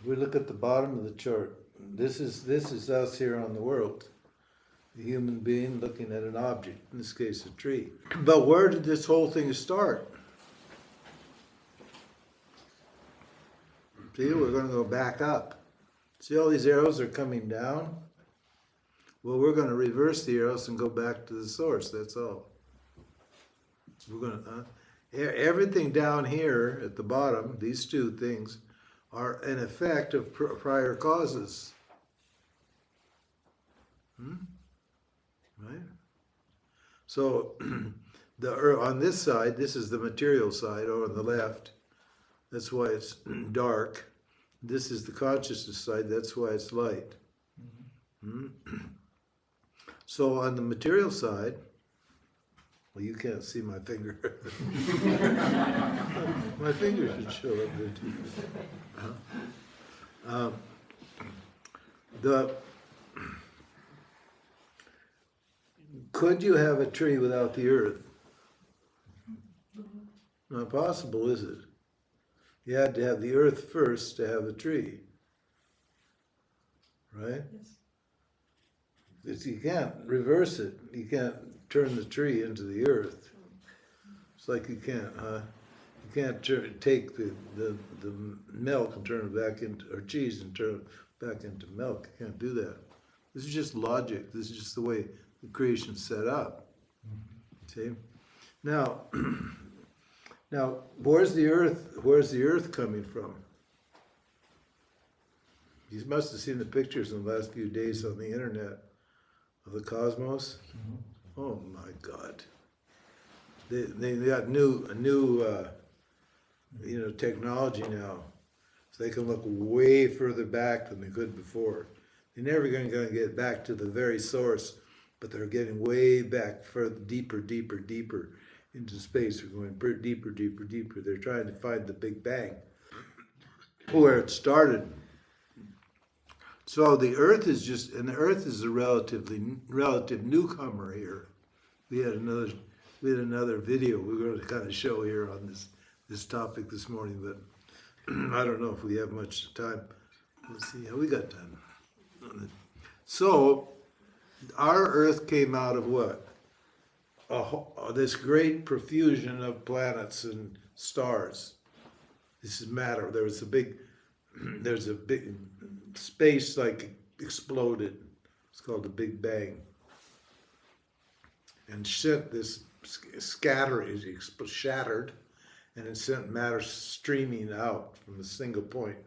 we look at the bottom of the chart, this is us here on the world. The human being looking at an object, in this case a tree. But where did this whole thing start? See, we're going to go back up. See, all these arrows are coming down? Well, we're going to reverse the arrows and go back to the source, that's all. We're going to, everything down here at the bottom, these two things, are an effect of prior causes. Right? So, on this side, this is the material side, or on the left. That's why it's dark. This is the consciousness side, that's why it's light. So on the material side, well, you can't see my finger. My finger should show up there too. Could you have a tree without the earth? Not possible, is it? You had to have the earth first to have a tree. Right? Yes. You can't reverse it. You can't turn the tree into the earth. It's like you can't take the milk and turn it back into, or cheese and turn it back into milk. You can't do that. This is just logic. This is just the way the creation's set up. See? Now, where's the earth coming from? You must have seen the pictures in the last few days on the internet of the cosmos. Oh my God! They got a new technology now, so they can look way further back than they could before. They're never going to get back to the very source, but they're getting way back, further, deeper into space. They're going deeper. They're trying to find the Big Bang, where it started. So the Earth is a relative newcomer here. We had another video we're going to kind of show here on this topic this morning, but I don't know if we have much time. Let's see how we got time. So our Earth came out of what? This great profusion of planets and stars. This is matter. There's a big space like exploded. It's called the Big Bang. And sent this shattered, and it sent matter streaming out from a single point.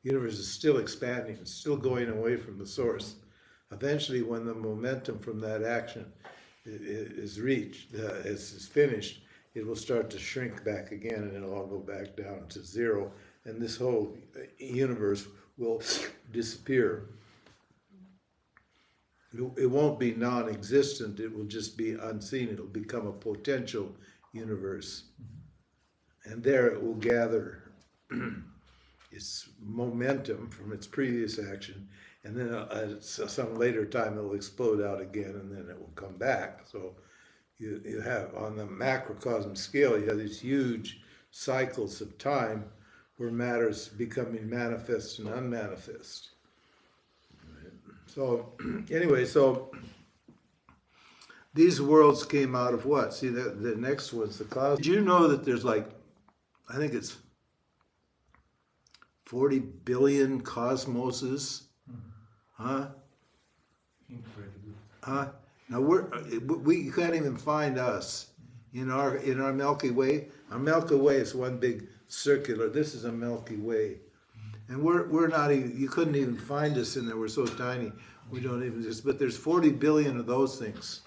The universe is still expanding, it's still going away from the source. Eventually, when the momentum from that action is reached, is finished, it will start to shrink back again, and it'll all go back down to zero, and this whole universe will disappear. It won't be non-existent, it will just be unseen. It'll become a potential universe. And there it will gather its momentum from its previous action, and then at some later time it'll explode out again, and then it will come back. So you have, on the macrocosm scale, you have these huge cycles of time where matter's becoming manifest and unmanifest. So anyway, these worlds came out of what? See, the next one's the cosmos. Did you know that there's I think it's 40 billion cosmoses? Huh? Incredible. Huh? Now you can't even find us in our Milky Way. Our Milky Way is one big circular. This is a Milky Way. And we're not even, you couldn't even find us in there. We're so tiny. We don't even exist. But there's 40 billion of those things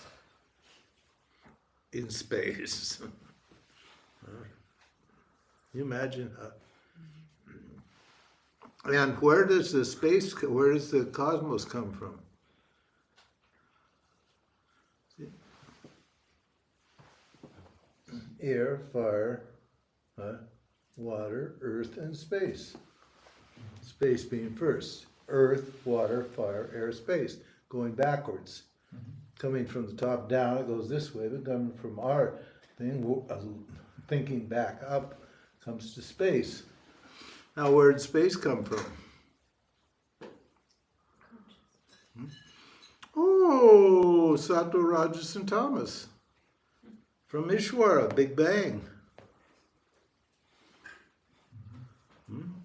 in space. Can you imagine? And where does the cosmos come from? See? Air, fire, water, earth, and space. Space being first. Earth, water, fire, air, space. Going backwards. Coming from the top down, it goes this way, but coming from our thing, thinking back up, comes to space. Now, where did space come from? Oh, Sattva, Rajas, and Tamas. From Ishvara, Big Bang.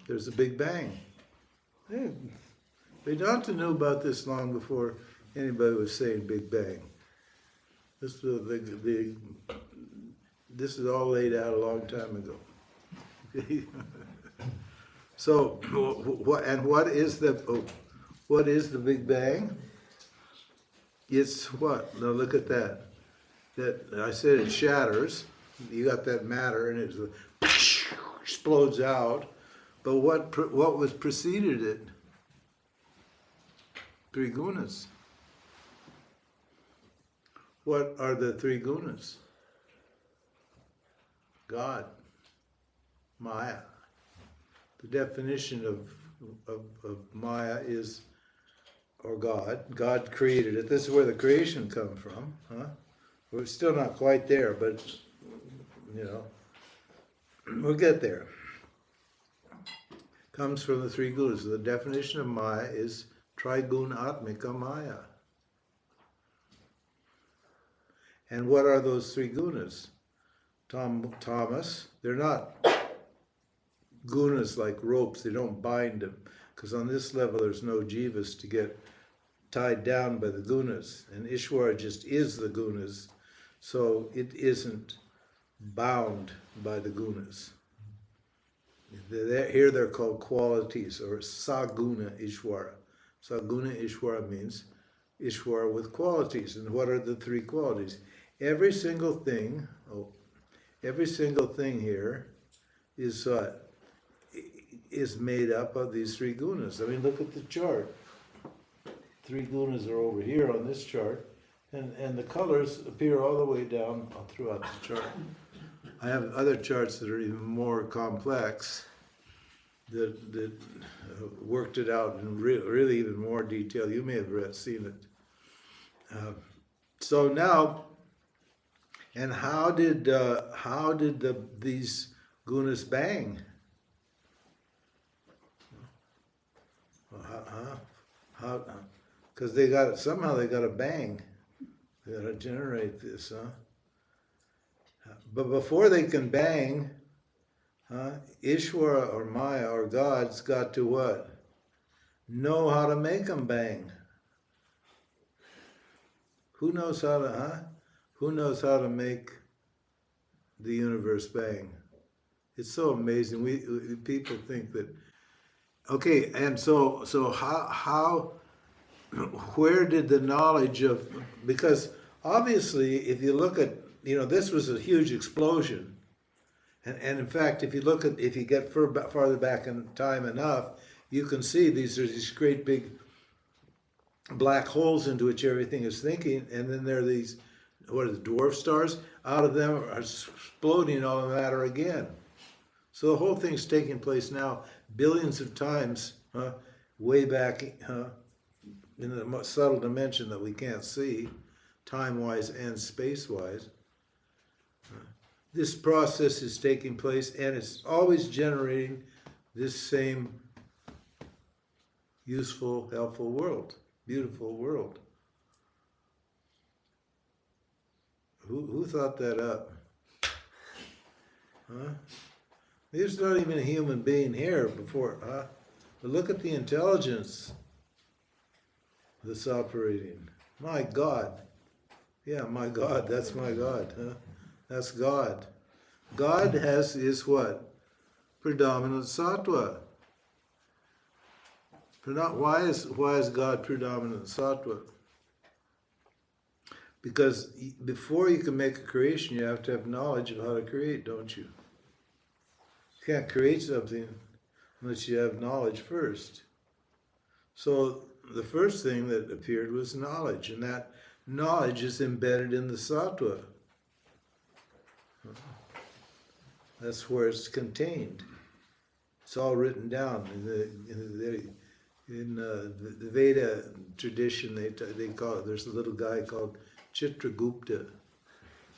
There's a Big Bang. Hey, Vedanta knew about this long before anybody was saying Big Bang. This is all laid out a long time ago. So, what is the Big Bang? It's what? Now look at that. That I said it shatters. You got that matter, and it explodes out. But what was preceded it? Three gunas. What are the three gunas? God, Maya. The definition of Maya is, or God. God created it. This is where the creation comes from. Huh? We're still not quite there, but we'll get there. Comes from the three gunas. The definition of Maya is Trigun Atmika Maya. And what are those three gunas? Tamas, they're not gunas like ropes, they don't bind them. Because on this level there's no jivas to get tied down by the gunas. And Ishvara just is the gunas, so it isn't bound by the gunas. Here they're called qualities, or Saguna Ishvara. Saguna Ishvara means Ishvara with qualities. And what are the three qualities? Every single thing here is made up of these three gunas. I mean, look at the chart. Three gunas are over here on this chart, and the colors appear all the way down throughout the chart. I have other charts that are even more complex that worked it out in really even more detail. You may have seen it. So now, and how did these gunas bang? How? Because somehow they got to bang. They got to generate this, huh? But before they can bang, Ishvara or Maya or God's got to what? Know how to make them bang. Who knows how to, Who knows how to make the universe bang? It's so amazing. We people think that. Okay, and so how where did the knowledge of, because obviously if you look at, this was a huge explosion, and in fact if you get farther back in time enough, you can see these great big black holes into which everything is thinking, and then there are these, what are the dwarf stars? Out of them are exploding all the matter again. So the whole thing's taking place now billions of times, way back in a subtle dimension that we can't see, time-wise and space-wise. This process is taking place, and it's always generating this same useful, helpful world, beautiful world. Who thought that up? There's not even a human being here before, But look at the intelligence that's operating. My God. Yeah, my God, that's my God. That's God. God is what? Predominant sattva. Why is God predominant sattva? Because before you can make a creation, you have to have knowledge of how to create, don't you? You can't create something unless you have knowledge first. So the first thing that appeared was knowledge, and that knowledge is embedded in the sattva. That's where it's contained. It's all written down in the Veda tradition. They call it. There's a little guy called Chitragupta,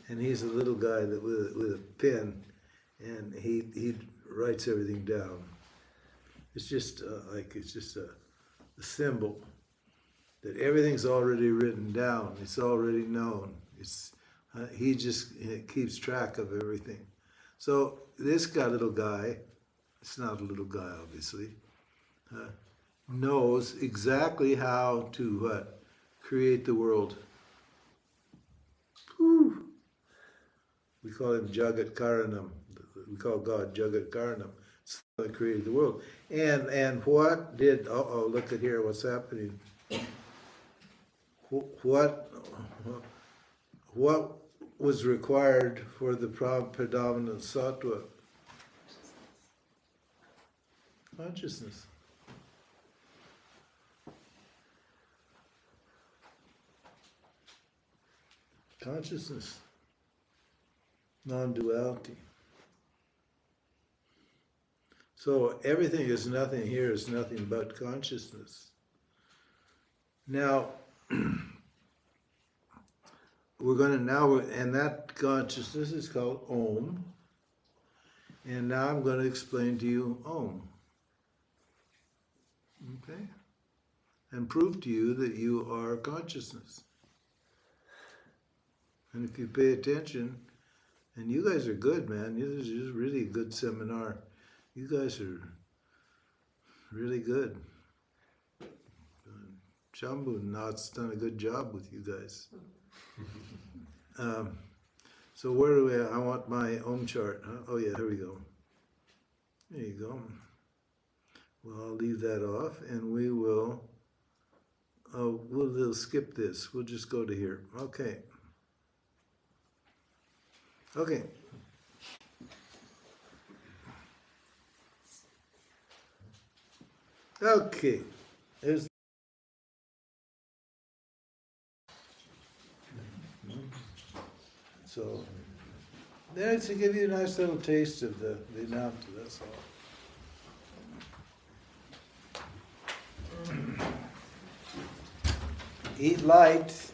and he's a little guy that with a pen, and he writes everything down. It's just a symbol. that everything's already written down. It's already known. He just keeps track of everything. So this little guy, it's not a little guy, obviously, knows exactly how to create the world. Whew. We call him Jagat Karanam. We call God Jagat Karanam. So he created the world. And what did, look at here, what's happening. What was required for the predominant sattva? Consciousness. Consciousness. Non-duality. So everything is nothing here is nothing but consciousness. Now, we're going to and that consciousness is called Om. And now I'm going to explain to you Om. Okay? And prove to you that you are consciousness. And if you pay attention, and you guys are good, man. This is really a good seminar. You guys are really good. Shambhu Nath's done a good job with you guys. So where do we? I want my Om chart. Huh? Oh yeah, here we go. There you go. Well, I'll leave that off, and we will. We'll skip this. We'll just go to here. Okay. Okay. Okay. Here's so that's to give you a nice little taste of the Nanta, that's all. Eat light.